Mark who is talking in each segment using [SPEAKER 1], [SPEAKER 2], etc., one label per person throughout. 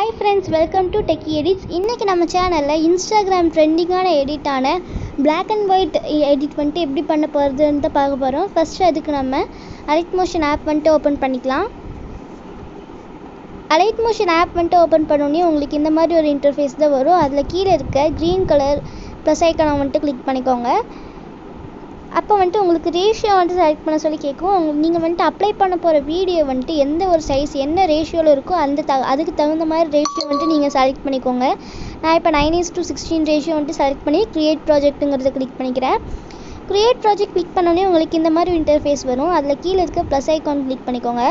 [SPEAKER 1] Hi friends, welcome to Techie Edits. இன்றைக்கி நம்ம சேனலில் இன்ஸ்டாகிராம் ட்ரெண்டிங்கான எடிட்டான பிளாக் அண்ட் ஒயிட் எடிட் வந்துட்டு எப்படி பண்ண போகிறதுன்னு பார்க்க போகிறோம். ஃபஸ்ட்டு அதுக்கு நம்ம அலைட் மோஷன் ஆப் வந்துட்டு ஓப்பன் பண்ணிக்கலாம். அலைட் மோஷன் ஆப் வந்துட்டு ஓப்பன் பண்ணோன்னே உங்களுக்கு இந்த மாதிரி ஒரு இன்டர்ஃபேஸ் தான் வரும். அதில் கீழே இருக்க க்ரீன் கலர் ப்ளஸ் ஐக்கானை வந்துட்டு கிளிக் பண்ணிக்கோங்க. அப்போ வந்துட்டு உங்களுக்கு ரேஷியோ வந்துட்டு செலக்ட் பண்ண சொல்லி கேட்கும். நீங்கள் வந்துட்டு அப்ளை பண்ண போகிற வீடியோ வந்துட்டு எந்த ஒரு சைஸ் என்ன ரேஷியோவில் இருக்கோ அதுக்கு தகுந்த மாதிரி ரேஷியோ வந்துட்டு நீங்கள் செலக்ட் பண்ணிக்கோங்க. நான் இப்போ 9:16 ரேஷியோ வந்துட்டு செலக்ட் பண்ணி க்ரியேட் ப்ராஜெக்ட்டுங்கிறத கிளிக் பண்ணிக்கிறேன். க்ரியேட் ப்ராஜெக்ட் கிளிக் பண்ணோன்னே உங்களுக்கு இந்த மாதிரி இன்டர்ஃபேஸ் வரும். அதில் கீழே இருக்க ப்ளஸ் ஐக்கான் கிளிக் பண்ணிக்கோங்க.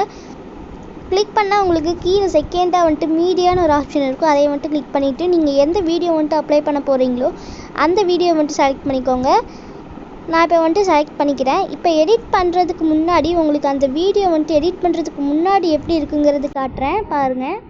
[SPEAKER 1] கிளிக் பண்ணால் உங்களுக்கு கீழே செகண்டாக வந்துட்டு மீடியான்னு ஒரு ஆப்ஷன் இருக்கும். அதை வந்துட்டு கிளிக் பண்ணிவிட்டு நீங்கள் எந்த வீடியோ வந்துட்டு அப்ளை பண்ண போகிறீங்களோ அந்த வீடியோ வந்துட்டு செலக்ட் பண்ணிக்கோங்க. நான் இப்போ வந்துட்டு செலக்ட் பண்ணிக்கிறேன். இப்போ எடிட் பண்ணுறதுக்கு முன்னாடி உங்களுக்கு அந்த வீடியோ வந்துட்டு எடிட் பண்ணுறதுக்கு முன்னாடி எப்படி இருக்குங்கிறது காட்டுறேன், பாருங்கள்.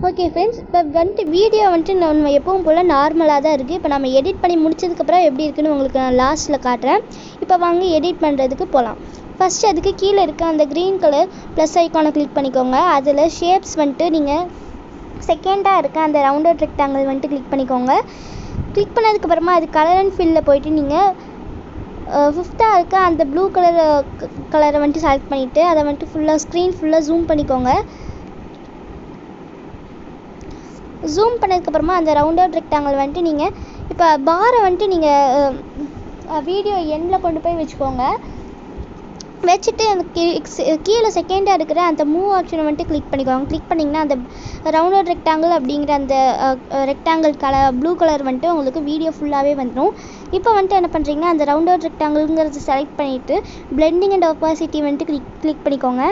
[SPEAKER 1] ஓகே ஃப்ரெண்ட்ஸ், இப்போ வந்துட்டு வீடியோ வந்துட்டு நம்ம எப்பவும் போல் நார்மலாக தான் இருக்குது. இப்போ நம்ம எடிட் பண்ணி முடிச்சதுக்கப்புறம் எப்படி இருக்குன்னு உங்களுக்கு நான் லாஸ்ட்டில் காட்டுறேன். இப்போ வாங்க எடிட் பண்ணுறதுக்கு போகலாம். ஃபஸ்ட்டு அதுக்கு கீழே இருக்க அந்த க்ரீன் கலர் ப்ளஸ் ஐக்கானை கிளிக் பண்ணிக்கோங்க. அதில் ஷேப்ஸ் வந்துட்டு நீங்கள் செகண்டாக இருக்க அந்த ரவுண்டட் ரெக்டாங்கிள் வந்துட்டு கிளிக் பண்ணிக்கோங்க. கிளிக் பண்ணதுக்கப்புறமா அது கலர் அண்ட் ஃபில்லில் போயிட்டு நீங்கள் ஃபிஃப்த்தாக இருக்க அந்த ப்ளூ கலரை வந்துட்டு செலக்ட் பண்ணிவிட்டு அதை வந்துட்டு ஃபுல்லாக ஸ்க்ரீன் ஃபுல்லாக ஜூம் பண்ணிக்கோங்க. ஜூம் பண்ணதுக்கப்புறமா அந்த ரவுண்டட் ரெக்டாங்கிள் வந்துட்டு நீங்கள் இப்போ பாரை வந்துட்டு நீங்கள் வீடியோ எண்டில் கொண்டு போய் வச்சுக்கோங்க. வச்சுட்டு அந்த கீழே செகண்டாக இருக்கிற அந்த மூவ் ஆப்ஷனை வந்துட்டு கிளிக் பண்ணிக்கோங்க. கிளிக் பண்ணிங்கன்னா அந்த ரவுண்டட் ரெக்டாங்கிள் அப்படிங்கிற அந்த ரெக்டாங்கிள் ப்ளூ கலர் வந்துட்டு உங்களுக்கு வீடியோ ஃபுல்லாகவே வந்துடும். இப்போ வந்துட்டு என்ன பண்ணுறீங்கன்னா அந்த ரவுண்டட் ரெக்டாங்கிள்ங்கிறத செலக்ட் பண்ணிவிட்டு பிளெண்டிங் அண்ட் ஒப்பாசிட்டி வந்துட்டு கிளிக் பண்ணிக்கோங்க.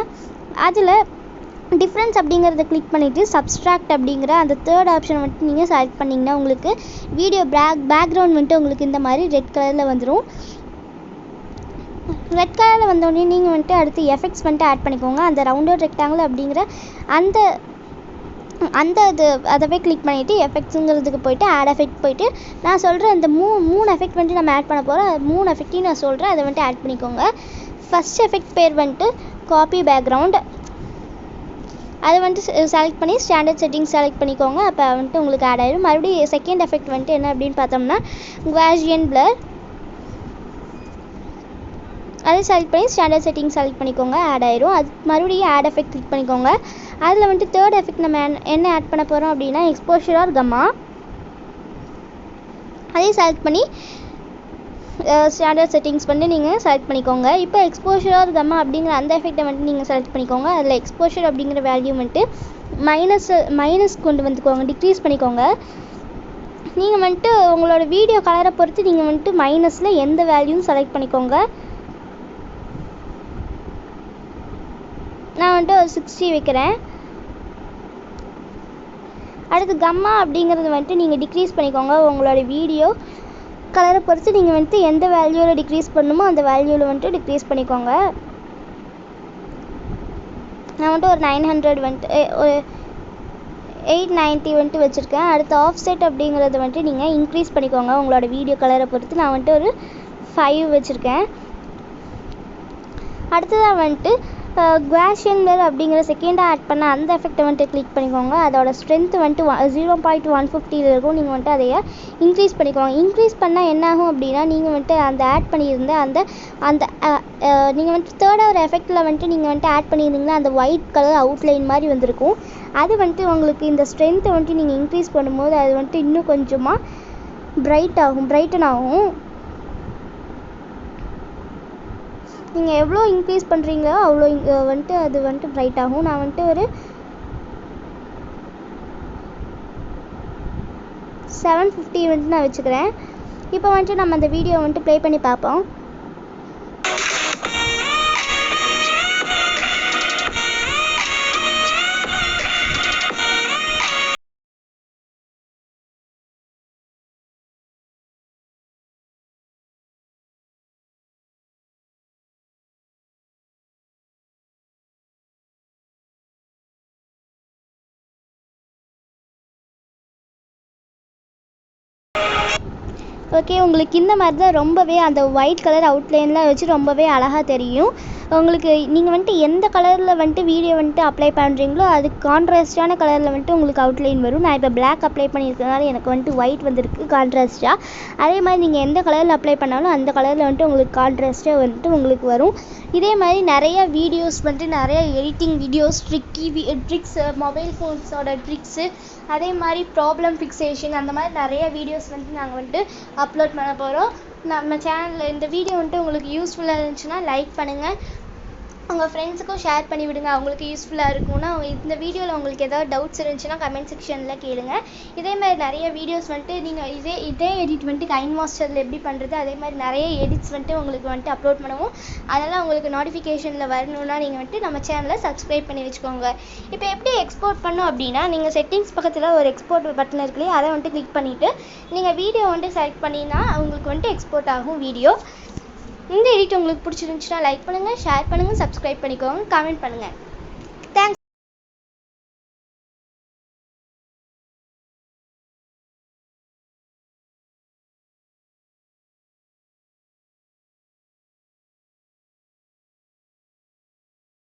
[SPEAKER 1] அதில் டிஃப்ரென்ஸ் அப்படிங்கிறத கிளிக் பண்ணிவிட்டு சப்ஸ்ட்ராக்ட் அப்படிங்கிற அந்த தேர்ட் ஆப்ஷன் வந்துட்டு நீங்கள் செலக்ட் பண்ணிங்கன்னா உங்களுக்கு வீடியோ பேக்ரவுண்ட் வந்துட்டு உங்களுக்கு இந்த மாதிரி ரெட் கலரில் வந்துடும். ரெட் கலரில் வந்தோடனே நீங்கள் வந்துட்டு அடுத்து எஃபெக்ட்ஸ் வந்துட்டு ஆட் பண்ணிக்கோங்க. அந்த ரவுண்டட் ரெக்டாங்கிள் அப்படிங்கிற அதவே கிளிக் பண்ணிவிட்டு எஃபெக்ட்ஸுங்கிறதுக்கு போய்ட்டு ஆட் எஃபெக்ட் போய்ட்டு நான் சொல்கிற அந்த மூணு எஃபெக்ட் வந்துட்டு நம்ம ஆட் பண்ண போகிறோம். 3 எஃபெக்ட்டையும் நான் சொல்கிறேன், அதை வந்துட்டு ஆட் பண்ணிக்கோங்க. ஃபஸ்ட் எஃபெக்ட் பேர் வந்துட்டு காப்பி பேக்ரவுண்ட். அதை வந்துட்டு செலக்ட் பண்ணி ஸ்டாண்டர்ட் செட்டிங்ஸ் செலக்ட் பண்ணிக்கோங்க. அப்போ வந்துட்டு உங்களுக்கு ஆட் ஆகிடும். மறுபடியும் செகண்ட் எஃபெக்ட் வந்துட்டு என்ன அப்படின்னு பார்த்தோம்னா காஸியன் பிளர். அதை செலக்ட் பண்ணி ஸ்டாண்டர்ட் செட்டிங்ஸ் செலக்ட் பண்ணிக்கோங்க, ஆட் ஆயிரும். அது மறுபடியும் ஆட் எஃபெக்ட் கிளிக் பண்ணிக்கோங்க. அதில் வந்துட்டு தேர்ட் எஃபெக்ட் நம்ம என்ன ஆட் பண்ண போகிறோம் அப்படின்னா எக்ஸ்போஷர் ஆர் கம்மா. அதையும் செலக்ட் பண்ணி ஸ்டாண்டர்ட் செட்டிங்ஸ் வந்து நீங்கள் செலக்ட் பண்ணிக்கோங்க. இப்போ எக்ஸ்போஷர் ஆர் கம்மா அப்படிங்கிற அந்த எஃபெக்டை வந்துட்டு நீங்கள் செலக்ட் பண்ணிக்கோங்க. அதில் எக்ஸ்போஷர் அப்படிங்கிற வேல்யூ வந்துட்டு மைனஸ் கொண்டு வந்துக்கோங்க, டிக்ரீஸ் பண்ணிக்கோங்க. நீங்கள் வந்துட்டு உங்களோட வீடியோ கலரை பொறுத்து நீங்கள் வந்துட்டு மைனஸில் எந்த வேல்யூன்னு செலக்ட் பண்ணிக்கோங்க. நான் வந்துட்டு ஒரு 60 வைக்கிறேன். அடுத்து கம்மா அப்படிங்கிறது வந்துட்டு நீங்கள் டிக்ரீஸ் பண்ணிக்கோங்க. உங்களோட வீடியோ கலரை பொறுத்து நீங்கள் வந்துட்டு எந்த வேல்யூவில் டிக்ரீஸ் பண்ணணுமோ அந்த வேல்யூவில் வந்துட்டு டிக்ரீஸ் பண்ணிக்கோங்க. நான் வந்துட்டு ஒரு 900 வந்துட்டு ஒரு 890 வந்துட்டு வச்சுருக்கேன். அடுத்து ஆஃப் செட் அப்படிங்கிறத வந்துட்டு நீங்கள் இன்க்ரீஸ் பண்ணிக்கோங்க உங்களோட வீடியோ கலரை பொறுத்து. நான் வந்துட்டு ஒரு 5 வச்சுருக்கேன். அடுத்ததாக வந்துட்டு காஸியன் பிளர் அப்படிங்கிற செகண்டாக ஆட் பண்ண அந்த எஃபெக்டை வந்துட்டு கிளிக் பண்ணிக்கோங்க. அதோட ஸ்ட்ரென்த் வந்துட்டு 0.150 இருக்கும். நீங்கள் வந்துட்டு அதையே இன்க்ரீஸ் பண்ணிக்கோங்க. இன்க்ரீஸ் பண்ணால் என்ன ஆகும் அப்படின்னா நீங்கள் வந்துட்டு அந்த ஆட் பண்ணியிருந்த அந்த நீங்கள் வந்துட்டு தேர்டாக ஒரு எஃபெக்டில் வந்துட்டு நீங்கள் வந்துட்டு ஆட் பண்ணியிருந்தீங்கன்னா அந்த ஒயிட் கலர் அவுட்லைன் மாதிரி வந்திருக்கும். அது வந்துட்டு உங்களுக்கு இந்த ஸ்ட்ரென்த்தை வந்துட்டு நீங்கள் இன்க்ரீஸ் பண்ணும்போது அது வந்துட்டு இன்னும் கொஞ்சமாக பிரைட்டன் ஆகும். நீங்கள் எவ்வளோ இன்க்ரீஸ் பண்ணுறீங்களோ அவ்வளோ வந்துட்டு அது வந்துட்டு பிரைட் ஆகும். நான் வந்துட்டு ஒரு 750 வந்துட்டு நான் வச்சுக்கிறேன். இப்போ வந்துட்டு நம்ம அந்த வீடியோ வந்துட்டு ப்ளே பண்ணி பார்ப்போம். ஓகே, உங்களுக்கு இந்த மாதிரி தான் ரொம்பவே அந்த ஒயிட் கலர் அவுட்லைன்லாம் வச்சு ரொம்பவே அழகாக தெரியும். உங்களுக்கு நீங்கள் வந்துட்டு எந்த கலரில் வந்துட்டு வீடியோ வந்துட்டு அப்ளை பண்ணுறீங்களோ அதுக்கு கான்ட்ராஸ்டான கலரில் வந்துட்டு உங்களுக்கு அவுட்லைன் வரும். நான் இப்போ பிளாக் அப்ளை பண்ணியிருக்கனால எனக்கு வந்துட்டு ஒயிட் வந்திருக்கு கான்ட்ராஸ்ட்டாக. அதே மாதிரி நீங்கள் எந்த கலரில் அப்ளை பண்ணாலும் அந்த கலரில் வந்துட்டு உங்களுக்கு கான்ட்ராஸ்ட்டாக வந்துட்டு உங்களுக்கு வரும். இதே மாதிரி நிறைய வீடியோஸ் வந்துட்டு நிறைய எடிட்டிங் வீடியோஸ், ட்ரிக்ஸ், மொபைல் ஃபோன்ஸோட ட்ரிக்ஸு, அதே மாதிரி ப்ராப்ளம் ஃபிக்சேஷன், அந்த மாதிரி நிறைய வீடியோஸ் வந்துட்டு நாங்கள் வந்துட்டு அப்லோட் பண்ண போகிறோம் நம்ம சேனலில். இந்த வீடியோ வந்துட்டு உங்களுக்கு யூஸ்ஃபுல்லாக இருந்துச்சுன்னா லைக் பண்ணுங்கள், உங்கள் ஃப்ரெண்ட்ஸுக்கும் ஷேர் பண்ணி விடுங்க, அவங்களுக்கு யூஸ்ஃபுல்லாக இருக்கும்னா. இந்த வீடியோவில் உங்களுக்கு ஏதாவது டவுட்ஸ் இருந்துச்சுன்னா கமெண்ட் செக்ஷனில் கேளுங்க. இதே மாதிரி நிறைய வீடியோஸ் வந்துட்டு நீங்கள் இதே எடிட் வந்துட்டு கைன்மாஸ்டரில் எப்படி பண்ணுறது, அதே மாதிரி நிறைய எடிட்ஸ் வந்துட்டு உங்களுக்கு வந்துட்டு அப்லோட் பண்ணுவோம். அதெல்லாம் உங்களுக்கு நோட்டிஃபிகேஷனில் வரணுன்னா நீங்கள் வந்துட்டு நம்ம சேனலை சப்ஸ்கிரைப் பண்ணி வச்சுக்கோங்க. இப்போ எப்படி எக்ஸ்போர்ட் பண்ணோம் அப்படின்னா, நீங்கள் செட்டிங்ஸ் பக்கத்தில் ஒரு எக்ஸ்போர்ட் பட்டன் இருக்குல்லையே, அதை வந்துட்டு கிளிக் பண்ணிவிட்டு நீங்கள் வீடியோ வந்துட்டு செலக்ட் பண்ணினா உங்களுக்கு வந்துட்டு எக்ஸ்போர்ட் ஆகும் வீடியோ. இந்த எடிட் உங்களுக்கு பிடிச்சிருந்துச்சுன்னா லைக் பண்ணுங்கள், ஷேர் பண்ணுங்கள், சப்ஸ்கிரைப் பண்ணிக்கோங்க, கமெண்ட் பண்ணுங்கள்.